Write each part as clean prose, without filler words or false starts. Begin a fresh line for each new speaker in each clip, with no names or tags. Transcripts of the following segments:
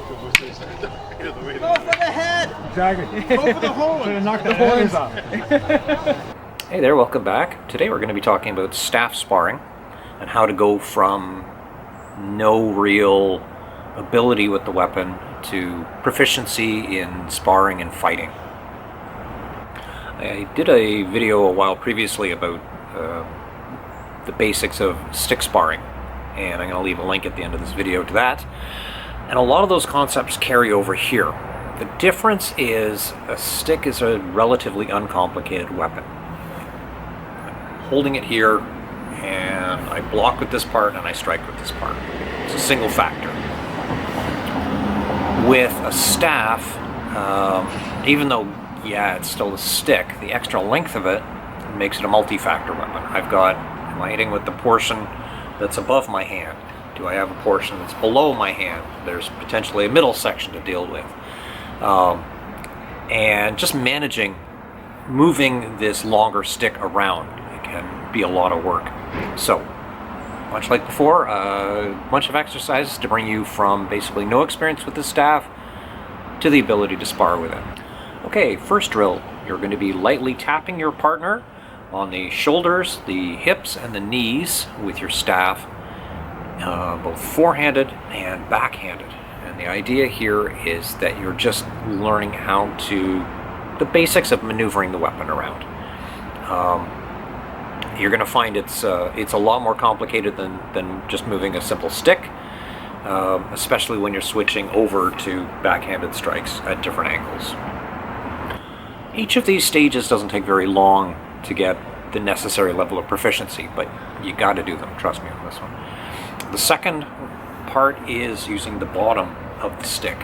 Go for the head!
Exactly.
Go for the horns!
So to knock the horns off.
Hey there, welcome back. Today we're going to be talking about staff sparring and how to go from no real ability with the weapon to proficiency in sparring and fighting. I did a video a while previously about the basics of stick sparring, and I'm going to leave a link at the end of this video to that. And a lot of those concepts carry over here. The difference is a stick is a relatively uncomplicated weapon. I'm holding it here, and I block with this part and I strike with this part. It's a single factor. With a staff, even though, yeah, it's still a stick, the extra length of it makes it a multi-factor weapon. Am I hitting with the portion that's above my hand? Do I have a portion that's below my hand? There's potentially a middle section to deal with. And just moving this longer stick around, it can be a lot of work. So, much like before, a bunch of exercises to bring you from basically no experience with the staff to the ability to spar with it. Okay, first drill, you're going to be lightly tapping your partner on the shoulders, the hips, and the knees with your staff, both forehanded and backhanded. And the idea here is that you're just learning the basics of maneuvering the weapon around. You're going to find it's a lot more complicated than just moving a simple stick, especially when you're switching over to backhanded strikes at different angles. Each of these stages doesn't take very long to get the necessary level of proficiency, but you got to do them, trust me on this one. The second part is using the bottom of the stick.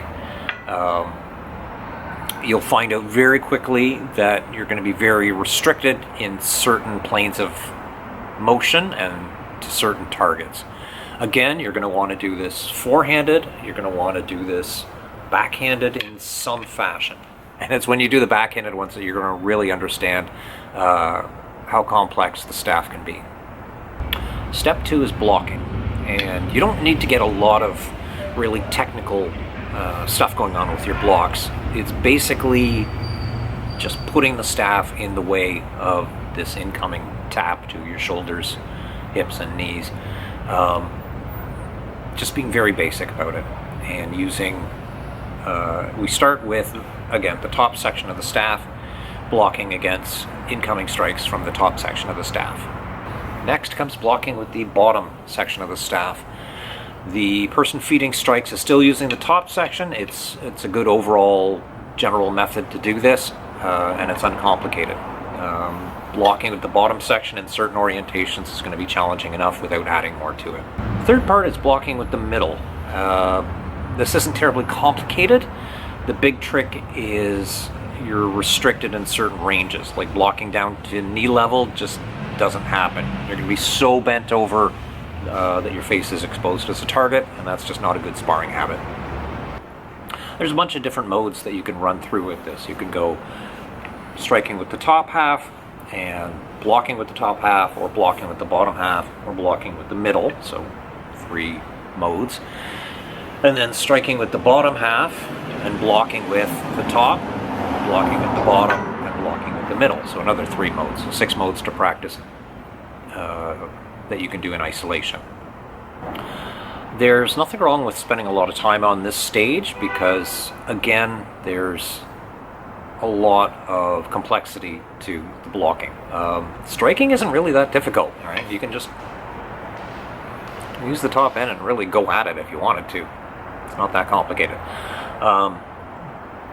You'll find out very quickly that you're going to be very restricted in certain planes of motion and to certain targets. Again, you're going to want to do this forehanded, you're going to want to do this backhanded in some fashion. And it's when you do the backhanded ones that you're going to really understand how complex the staff can be. Step 2 is blocking. And you don't need to get a lot of really technical stuff going on with your blocks. It's basically just putting the staff in the way of this incoming tap to your shoulders, hips, and knees. Just being very basic about it. And using, we start with, again, the top section of the staff, blocking against incoming strikes from the top section of the staff. Next comes blocking with the bottom section of the staff. The person feeding strikes is still using the top section. It's a good overall general method to do this, and it's uncomplicated. Blocking with the bottom section in certain orientations is going to be challenging enough without adding more to it. The third part is blocking with the middle. This isn't terribly complicated. The big trick is you're restricted in certain ranges, like blocking down to knee level just doesn't happen. You're going to be so bent over that your face is exposed as a target, and that's just not a good sparring habit. There's a bunch of different modes that you can run through with this. You can go striking with the top half, and blocking with the top half, or blocking with the bottom half, or blocking with the middle, so 3 modes. And then striking with the bottom half, and blocking with the top, blocking with the bottom, and blocking with the middle. So another 3 modes, so 6 modes to practice that you can do in isolation. There's nothing wrong with spending a lot of time on this stage because, again, there's a lot of complexity to the blocking. Striking isn't really that difficult, all right? You can just use the top end and really go at it if you wanted to. It's not that complicated.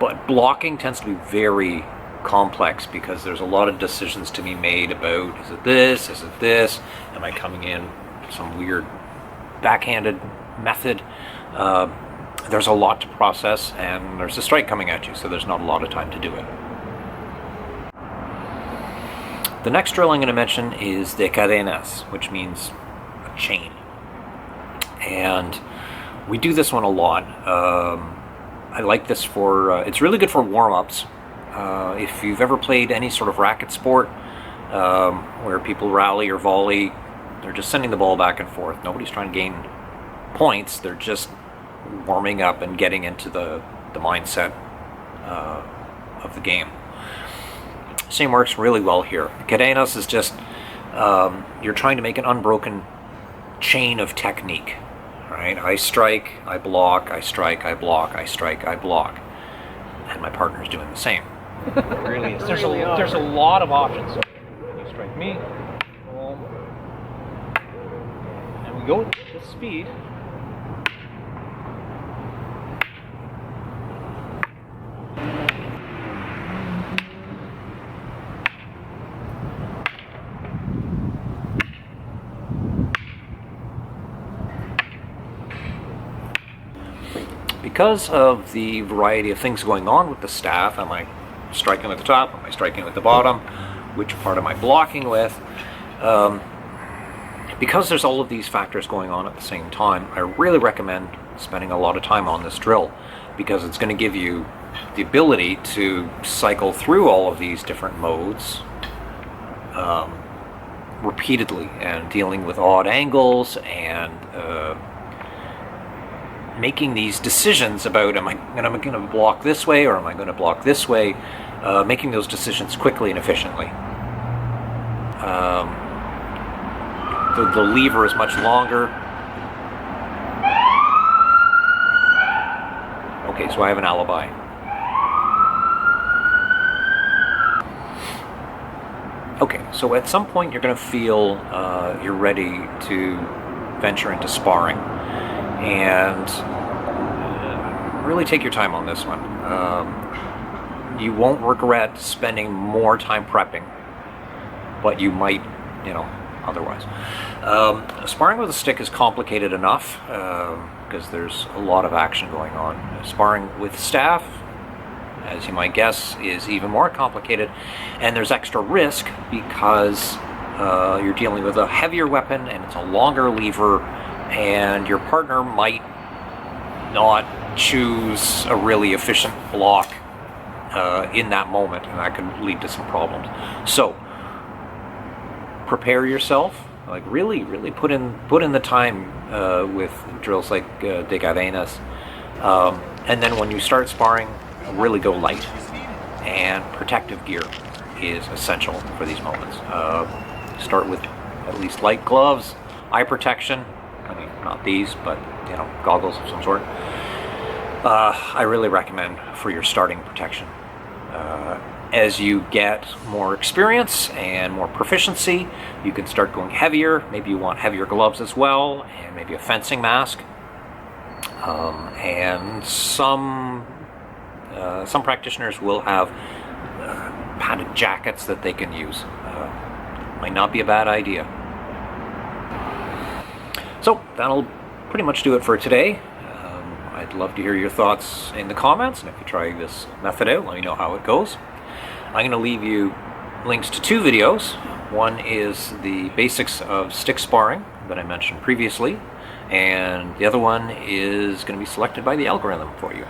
But blocking tends to be very complex because there's a lot of decisions to be made about, is it this, is it this, am I coming in some weird backhanded method? There's a lot to process, and there's a strike coming at you, so there's not a lot of time to do it. The next drill I'm going to mention is de cadenas, which means a chain. And we do this one a lot. I like this for, it's really good for warm-ups. If you've ever played any sort of racket sport where people rally or volley, they're just sending the ball back and forth. Nobody's trying to gain points. They're just warming up and getting into the mindset of the game. Same works really well here. Cadenas is just, you're trying to make an unbroken chain of technique, right? I strike, I block, I strike, I block, I strike, I block. And my partner's doing the same. It really is. There's a lot of options. You strike me, boom, and we go at this speed. Because of the variety of things going on with the staff, am I striking with the top, am I striking with the bottom, which part am I blocking with? Because there's all of these factors going on at the same time, I really recommend spending a lot of time on this drill, because it's going to give you the ability to cycle through all of these different modes repeatedly, and dealing with odd angles, and making these decisions about, am I going to block this way or am I going to block this way, making those decisions quickly and efficiently. The lever is much longer. Okay, so I have an alibi. Okay, so at some point you're going to feel you're ready to venture into sparring. And really take your time on this one. You won't regret spending more time prepping, but you might, otherwise. Sparring with a stick is complicated enough because there's a lot of action going on. Sparring with staff, as you might guess, is even more complicated, and there's extra risk because you're dealing with a heavier weapon and it's a longer lever, and your partner might not choose a really efficient block in that moment, and that could lead to some problems. So prepare yourself, like really put in the time with drills like de cadenas, and then when you start sparring, really go light, and protective gear is essential for these moments. Start with at least light gloves, eye protection. I mean, not these, but goggles of some sort. I really recommend for your starting protection. As you get more experience and more proficiency, you can start going heavier. Maybe you want heavier gloves as well, and maybe a fencing mask. And some practitioners will have padded jackets that they can use. Might not be a bad idea. So that'll pretty much do it for today. I'd love to hear your thoughts in the comments, and if you try this method out, let me know how it goes. I'm going to leave you links to two videos. One is the basics of stick sparring that I mentioned previously, and the other one is going to be selected by the algorithm for you.